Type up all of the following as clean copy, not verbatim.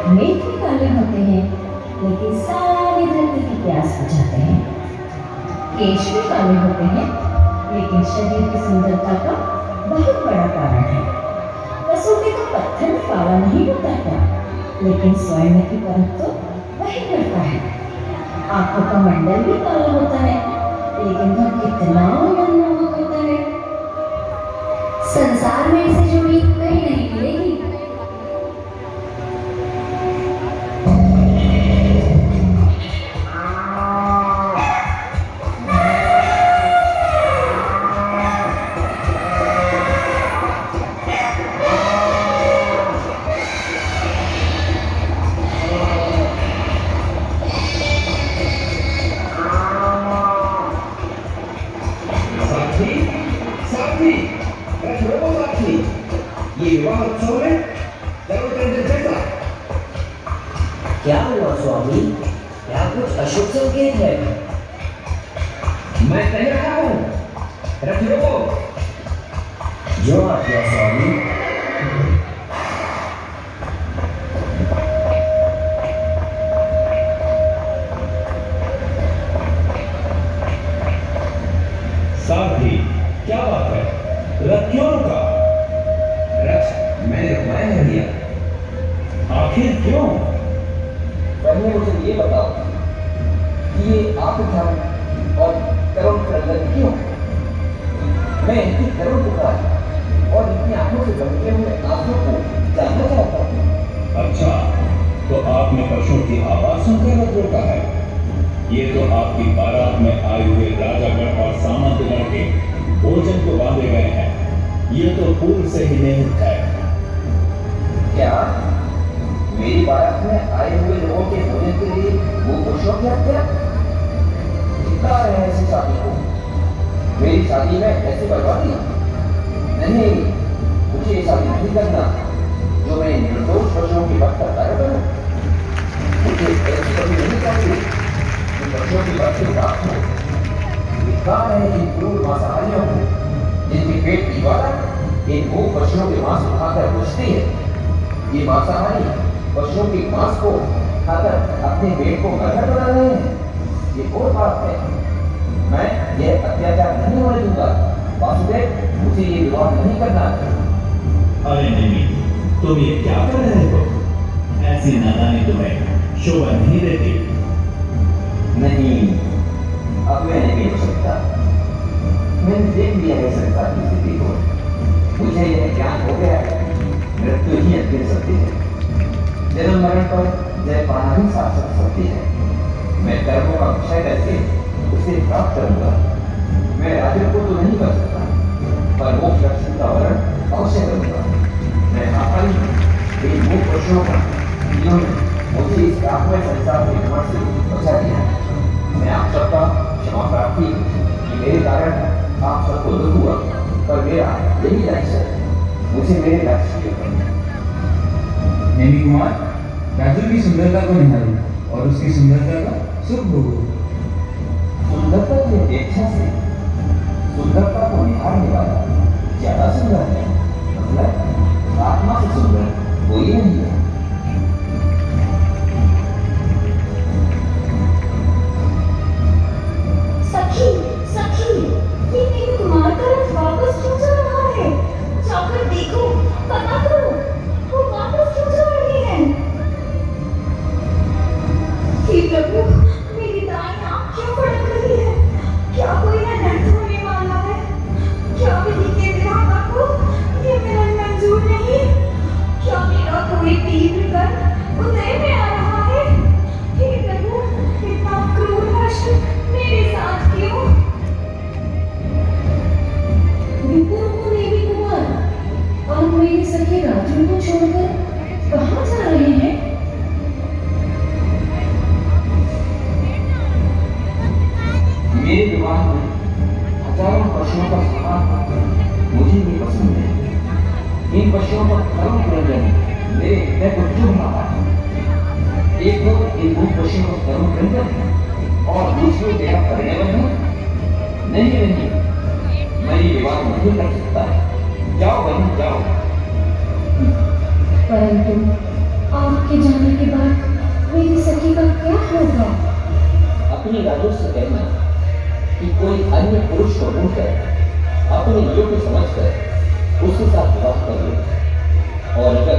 मेघ भी काले होते हैं लेकिन सारी धरती की प्यास बुझाते हैं। केश भी काले होते हैं लेकिन शरीर की सुंदरता का बहुत बड़ा कारण है। कसौटी का पत्थर भी काला नहीं होता क्या, लेकिन स्वर्ण की परख तो वही करता है। आंखों का मंडल भी काला होता है लेकिन वह कितना मनमोहक होता है। संसार में इसे जोड़ी कहीं नहीं मिलेगी। ये विवाह उत्सव में जरूर कैसा? क्या हुआ स्वामी? क्या कुछ अशुभ संकेत है? मैं कह रहा हूँ, रथ रोको। जो आज्ञा स्वामी। साथी, क्या बात है? रथ क्यों रुका? रथ मैंने रुकवाया है भैया। आखिर क्यों? पहले मुझे ये बताओ कि ये आप धर्म और करुण क्रंदन क्यों? मैं इनकी करुण पुकार और इनकी आंखों से बहते हुए आंसू को जानना चाहता हूँ। अच्छा, तो आपने पशुओं की आवाज सुनकर रथ रोका है। ये तो आपकी बारात में आए हुए राजागण और सामंतगण के भोजन को बांधे गए हैं। ये तो पूर्व से ही निहित है। क्या मेरी बारात में आए हुए लोगों के भोजन के लिए वो पुरुषों की हत्या? जितना है ऐसी शादी को, मेरी शादी में ऐसी बर्बादी? नहीं, मुझे ये शादी नहीं करना जो मैं निर्दोष पशुओं की बात करता करूं। मुझे ऐसी कभी नहीं करती कि पशुओं की बात से बात हो। लिखा है इन क्रूर मांसाहारियों को, जिनके पेट की ज्वाला इन भूख पशुओं के मांस को खाकर बुझती है। ये मांसाहारी पशुओं के मांस को खाकर अपने पेट को गड़बड़ बना रहे हैं। ये और बात है, मैं यह अत्याचार नहीं होने दूंगा। वासुदेव, मुझे ये विवाह नहीं करना है। अरे नहीं, तुम ये क्या कर रहे हो? ऐसी नादानी तुम्हें शोभा नहीं देती। नहीं, अब मैं नहीं हो सकता। मैंने देख लिया है संसार की स्थिति को। मुझे यह ज्ञान हो गया है, मृत्यु ही अंतिम सत्य है। जन्म मरण पर जय पाना ही शाश्वत सत्य है। मैं कर्मों का क्षय करके उसे प्राप्त करूंगा। मैं राजन को तो नहीं कर सकता, पर मोक्ष लक्ष्मी का वर्ण अवश्य करूंगा। मैं आपन इन मूक पशुओं का जिन्होंने मुझे इस पापमय संसार के घमंड से बचा दिया। मैं आप सबका क्षमा प्रार्थी कि मेरे कारण आप सबको दुख हुआ, पर मेरा यही लक्ष्य है। मुझे मेरे लक्ष्य के ऊपर नेमी कुमार, राजू की सुंदरता को निहारो और उसकी सुंदरता का सुख भोगो। सुंदरता की अपेक्षा से सुंदरता को निहारने वाला ज्यादा सुंदर है। मतलब आत्मा से सुंदर कोई नहीं है। सखी, सखी, ये नेमी कुमार का रथ वापस क्यों जा रहा है? जाकर देखो, पता करो, वो वापस क्यों जा रही है? हे प्रभु, मेरी दाईं आंख क्यों फड़क रही है? क्या कोई अनर्थ होने वाला है? क्या विधि के विधाता को ये मिलन मंजूर नहीं? क्या मेरा कोई तीव्र कर्म उदय में आ रहा है? हे प्रभु, इतना क्रूर हर्ष मेरे साथ क्यों? विपुल को नेमी कुमार और मेरे सखे राजू को छोड़कर कहाँ जा रहे हैं? मेरे विवाह में हजारों पशुओं का सामान मुझे भी पसंद है। इन पशुओं का करुण क्रंदन मेरे हृदय को चुभ रहा है। एक तो इन मूक पशुओं का करुण क्रंदन और दूसरों तेरा परिणय बंधन। नहीं नहीं, मैं ये विवाह नहीं कर सकता। जाओ बहन जाओ। परंतु आपके जाने के बाद मेरी सखी का क्या होगा? अपनी राजू से कहना कि कोई अन्य पुरुष को ढूंढकर अपने योग्य समझकर उसके साथ विवाह कर ले, और अगर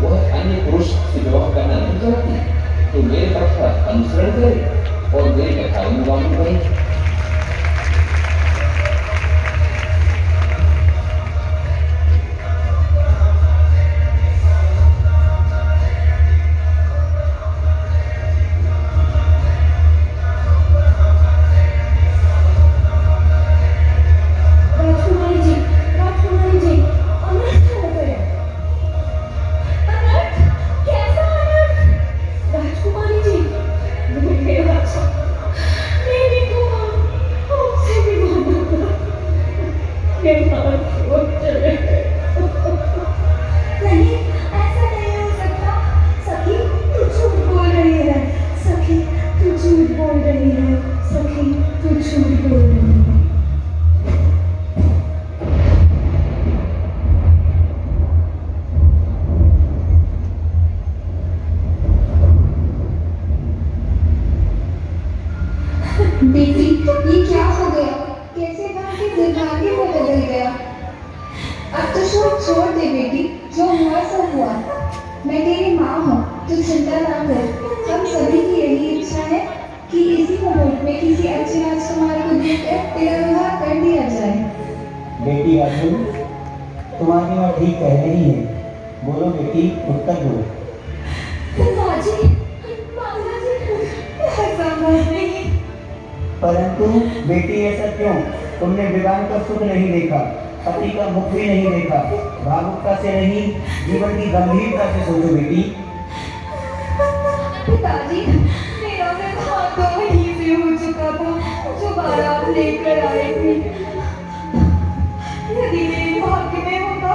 वह अन्य पुरुष से विवाह करना नहीं चाहती तो मेरे पक्ष का अनुसरण करे और मेरी कथाओं में लागू करे। बेटी, ये क्या हो गया? कैसे भाग्य दुर्भाग्य में बदल गया? अब तो शोक छोड़ दे बेटी, जो हुआ सो हुआ। मैं तेरी माँ हूँ, तू चिंता ना कर। हम सभी की यही इच्छा है कि इसी मुहूर्त में किसी अच्छे राजकुमार को देखकर तेरा विवाह कर दिया जाए। बेटी अर्जुन, तुम्हारी माँ ठीक कह रही है। बोलो बेटी, उत्तर दो। परंतु बेटी ऐसा क्यों? तुमने विवाह का सुख नहीं देखा, पति का मुख भी नहीं देखा, भावुकता से नहीं, जीवन की गंभीरता से सोचो बेटी। पिताजी, मेरा विवाह तो वहीं से हो चुका था जो बारात लेकर आए थे। यदि मेरे भाग्य में होता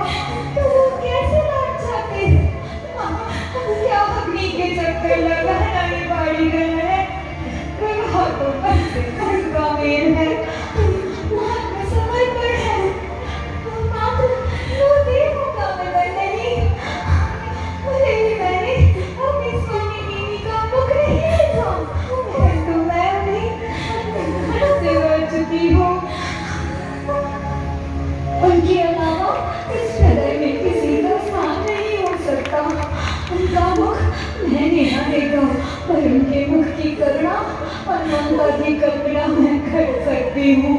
तो वो कैसे लौट जाते? क्या अग्नि के चक्कर लगाना ये बाड़ी गए हैं? विवाह तो का मेल है, समर्पण है, मात्र वो देवों का बदल नहीं। भले ही मैंने अपनी स्वामी बीवी का मुख नहीं देखा, परंतु मैं उन्हें से मर चुकी हूँ। उनके अलावा इस हृदय में किसी का स्थान नहीं हो सकता। उनका मुख मैंने न देखा, पर उनके मुख की करुणा और ममता की कल्पना मैं कर सकती हूँ।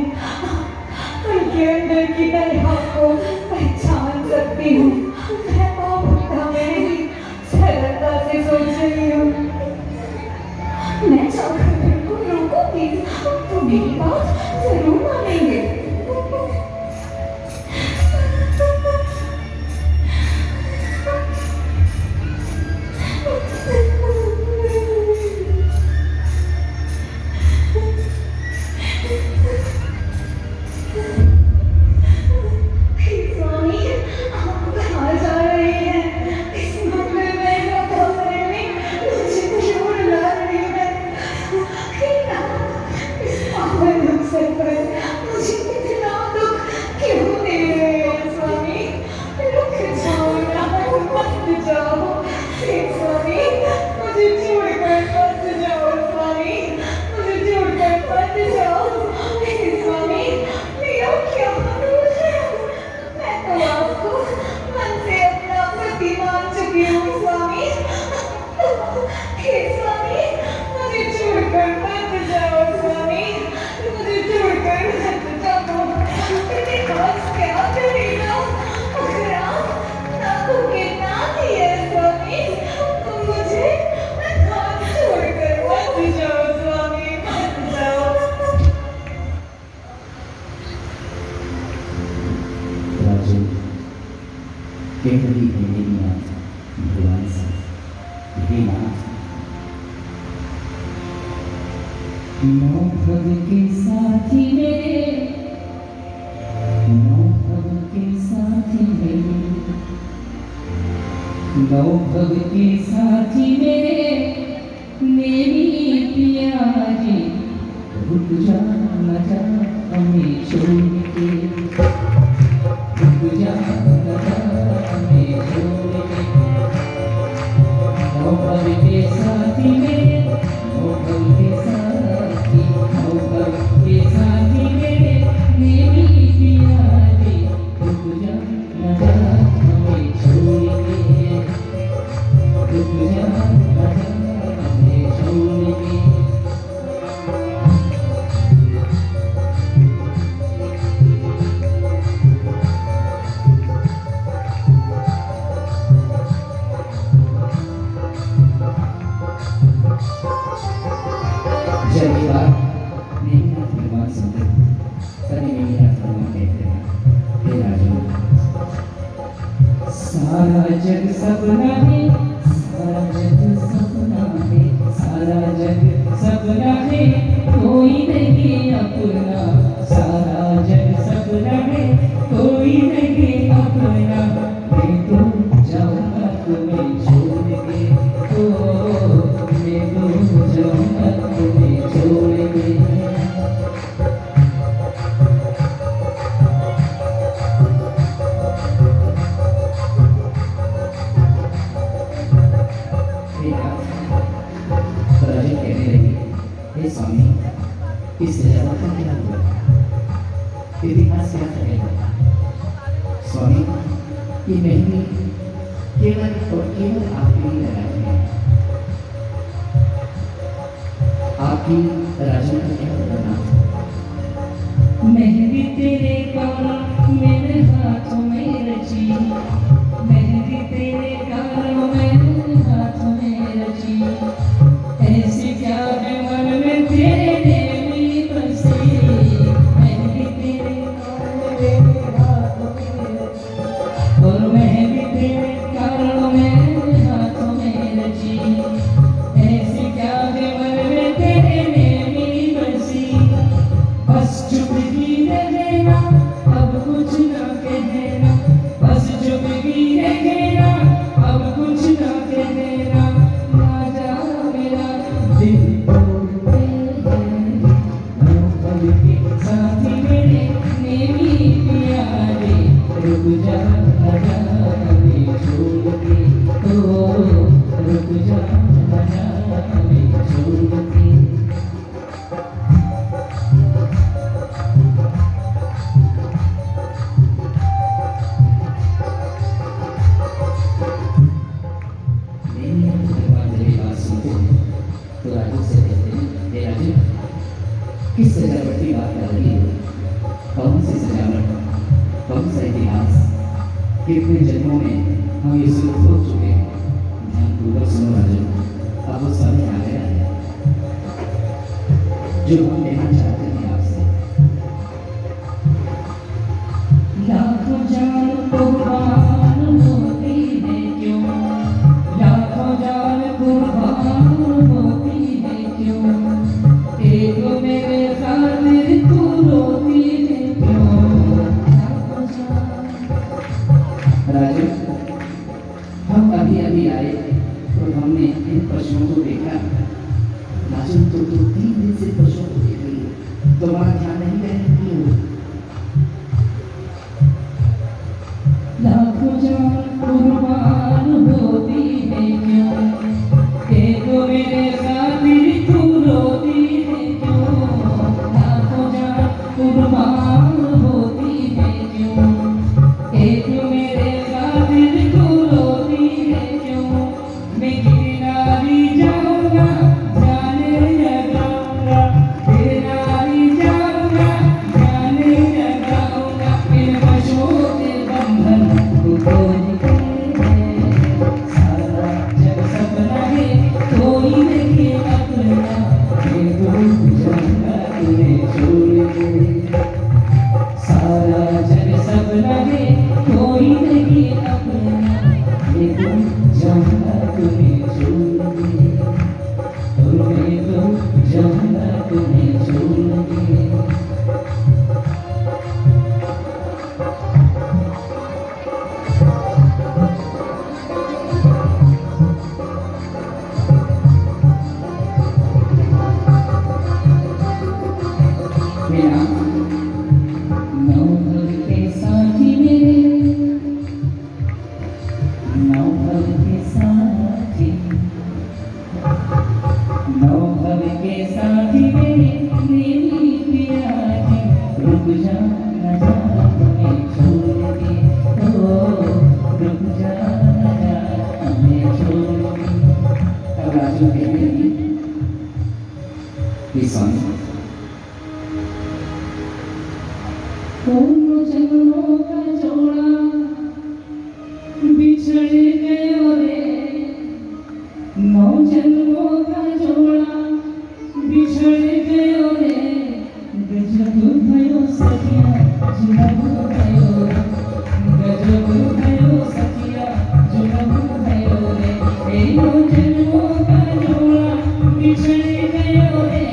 उनके अंदर की तरह को पहचान सकती हूँ। मैं बहुत ही सरलता से सोच रही हूँ। मैं चाहकर बिल्कुल रोकूंगी तो मेरी बात जरूर मानेंगे। केवली मेरी भगवान से यही नाम नौभग के साथी मेरे, नौभग के साथी मेरे, नौभग के साथी मेरे, मेरी प्यारी रुक जा न जा हमें छोड़ के, रुक जा न जा हमें छोड़ के। साथी मेरे मोहब्बत के साथी मोहब्बत के साथी मेरे मेरी पिया रे रुक जा न जा हमें छोड़ के रुक जा न जा हमें छोड़ के जब ये बात मेरी ना फरमान सुनते तभी मेरी ना फरमान कहते हैं हे राजू सारा जग सपना है सारा जग सपना है सारा जग सपना है कोई नहीं अपना सारा जग सपना है कोई नहीं अपना मैं तो जाऊंगा तुम्हें छोड़ के मैं तो जाऊंगा तुम्हें छोड़ के राजा कहने लगी हे स्वामी इस जगह का क्या हुआ इतिहास क्या कहेगा स्वामी ये मेहंदी केवल और केवल आपके लिए लगाई है आपकी राजा का क्या करना मेहंदी तेरे गालों मेरे हाथों में रची मेहंदी तेरे गालों मेरे हाथों में रची ऐसी क्या है मन में तेरे भी बसी मेहंदी तेरे गालों मेरे हाथों में रची और मेहंदी तेरे गालों मेरे हाथों में रची ऐसी क्या है मन में तेरे भी बसी बस चुप ही रहना अब कुछ ना कहना बस चुप ही रहना अब कुछ ना कहना ना जा मेरा दिल तोड़ दे मोहब्बत के साथी मेरे मेरी पिया रे रुक जा आजा हमें छोड़ के रुक जा आजा हमें छोड़ के तो राजू से कहते हैं हे राजू किस सजावट की बात कर रही हो कौन सी सजावट कौन सा इतिहास कितने जन्मों में हम ये सुख हो चुके हैं ध्यानपूर्वक सुनो राजू अब वो समय आ गया है जो हम लेना चाहते हैं आपसे लाखों जान कुर्बान होती है क्यों लाखों जान कुर्बान होती है क्यों एक मेरे खातिर तू रोती है क्यों लाखों जान राजू हम अभी अभी आए तो हमने इन पशुओं को देखा राजू तो 3 दिन से पशुओं को देख रही है तुम्हारा ध्यान नहीं रहे क्यों लाखों जान कुर्बान होती है क्यों एक मेरे खातिर तू रोती है क्यों लाखों जान कुर्बान होती है क्यों एक मेरे खातिर तू रोती है क्यों मैं किनारी जाऊंगा जाने लगाऊंगा किनारी जाऊंगा भव के साथी मेरे नेमी पिया जी, रुक जा न जा हमें छोड़ के, ओ रुक जा न जा हमें छोड़ के। अब राजू कहते हैं ये सॉन्ग दोनों जन्मों का जोड़ा बिछड़ गयो रे, 9 जन्मों का जोड़ा बिछड़ गयो रे, गजब भयो सखिया जुनब भयो, गजब भयो सखिया जुनब भयो रे, 9 जन्मों का जोड़ा बिछड़ गयो रे,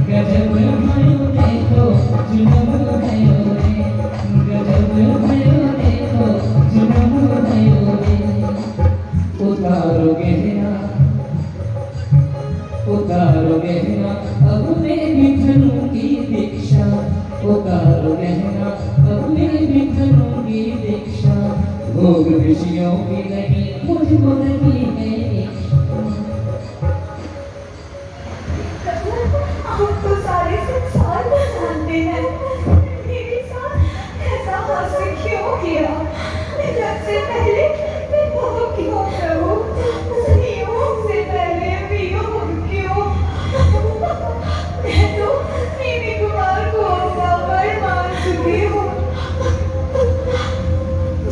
गजब भयो देखो जुनब भयो रे, गजब भयो देखो जुनब भयो रे। उतारो गहना अब मैं बिखरूं की दीक्षा, उतारो गहना अब मैं बिखरूं की दीक्षा, भोग विषयों की नहीं मुझको नहीं है इच्छा। आप तो सारे संसार को जानते हैं, मेरे साथ ऐसा हास्य क्यों किया? जब से पहले मैं बहुत क्यों प्रभु, संयोग से पहले वियोग क्यों? मैं तो नेमी कुमार को अपना वर मान चुकी हूँ।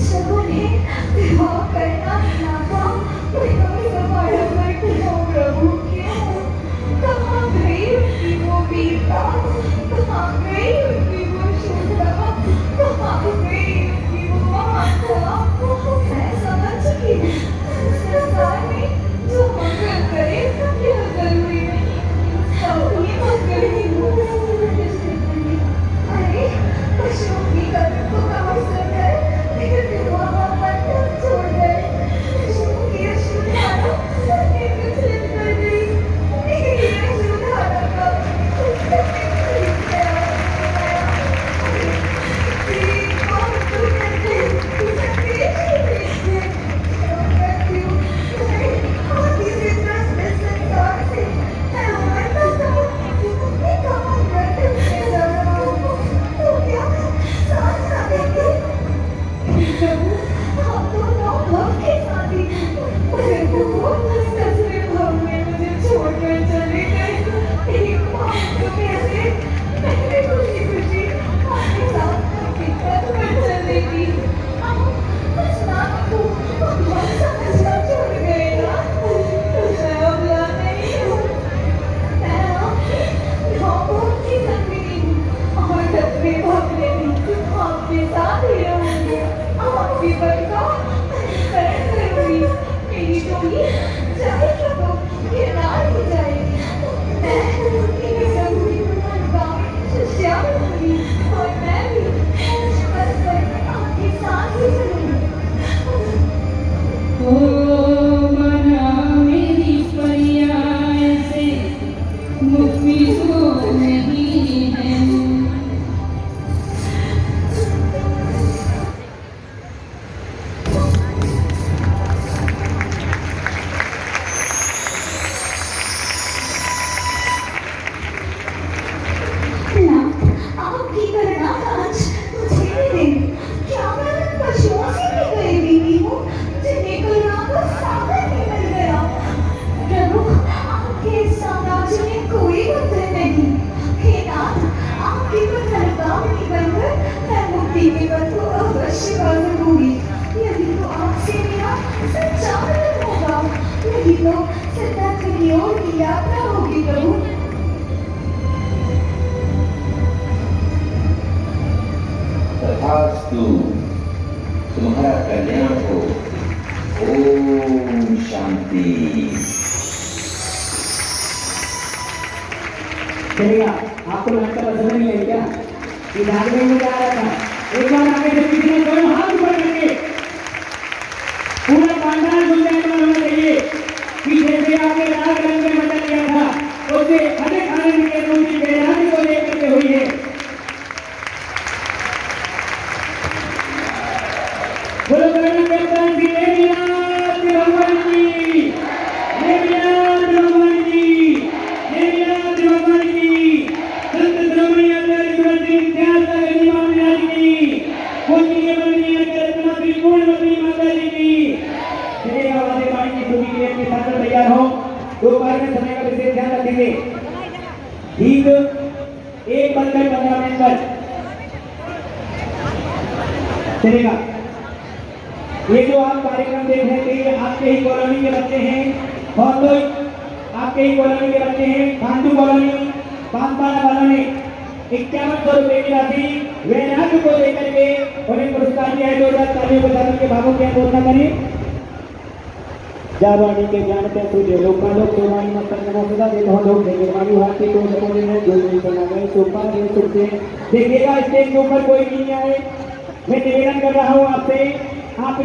जब उन्हें विवाह करना था तो समाडंबर क्यों प्रभु क्यों? कहाँ गई उनकी वो वीरता, कहाँ गई उनकी वो शुद्धता, कहाँ गई उनकी वो महानता? मैं समझ चुकी हूँ, संसार में जो मंगल करे यह जरूरी नहीं सबकी मंगल ही हो। अरे पशुओं की कदर को कहाँ सुनकर फिर विवाह बंधन छोड़ गए, पशुओं की अश्रुधारा सबके विचलित कर गई। मेरी अश्रुधारा का उससे खरीद गया। तेरी कौन तू कहते तुझे पेश भेजते क्यों करती हूँ? नहीं आती से दस में संसार से मैं मरना था, मैं कहाँ करते हुए जा रहा हूँ? तो क्या साथ ना देते? प्रभु आप तो 9 भव के साथी, मगर वो 10वें भव में मुझे छोड़कर चले गए। एक माँ तो कैसे मैं भी खुशी खुशी आपके साथ आपके पथ पर चलने की। उस नाम को भगवान समझना छोड़ गए ना, मैं अबला नहीं हूँ। मैं आपकी 9 भव की संगिनी हूँ और 10वें भव में भी आपके साथ ही रहूंगी। आपकी बात का अनुसरण करूंगी। मेरी डोली जाएगी तो ये नार हो जाएगी। मैं मेरी संगी अनुगामी शिष्या बनूंगी और मैं भी उस पथ पर आपके साथ ही चलूंगी। ओ मना मेरी परिया से मुक्ति तो नहीं है। ना आपकी करना आज मुझे भी दें। क्या मैं उन पशुओं से भी गई बीवी हूँ जिन्हें करुणा का सागर भी मिल गया? प्रभु आपके इस साम्राज्य में कोई बंधन नहीं। हे नाथ आपके पथ अनुगामी बनकर मैं मुक्ति के पथ को अवश्य पा सकूंगी। यदि तो आपसे मेरा सच्चा मिलन होगा, नहीं तो सिद्धार्थ की ओर की यात्रा होगी प्रभु। तथास्तु, तुम्हारा कल्याण हो। ओम शांति। चलेगा, आपको नाटक पसंद नहीं है क्या? ये नाटक में क्या आ रहा था? एक बार आगे से किसी ने दोनों हाथ ऊपर करके पूरा पांडाल गुंजायमान होना चाहिए। पीछे से आपने लाल रंग में बदल लिया था, उससे अधिक आनंद के रूपी बेरानी को लेकर के हुई है। बोलो करुणा कप्तान जी, भगवान जी, भगवान जी, लिए अपने साथ में तैयार हो। दोपहर में समय का विशेष ध्यान रखेंगे। ठीक 1:15 पर चलेगा। ये जो आप कार्यक्रम देख रहे थे ये आपके ही कॉलोनी के बच्चे हैं और तो आपके ही कॉलोनी के बच्चे हैं। खांडू कॉलोनी पांचपाड़ा वालों ने 5100 रुपए की राशि वैराग्य को लेकर के उन्हें पुरस्कार दिया है। 2000 तालियों को दान के भावों की घोषणा करें। जावानी के ज्ञान पे तुझे लोकालोक सोमानी मस्तक नमो सदा दे हो लोग देखे वाली हाथी को सपोले में जो नहीं बना गए सोपा दे सुनते देखिएगा स्टेज के ऊपर कोई नहीं आए। मैं निवेदन कर रहा हूँ आपसे आप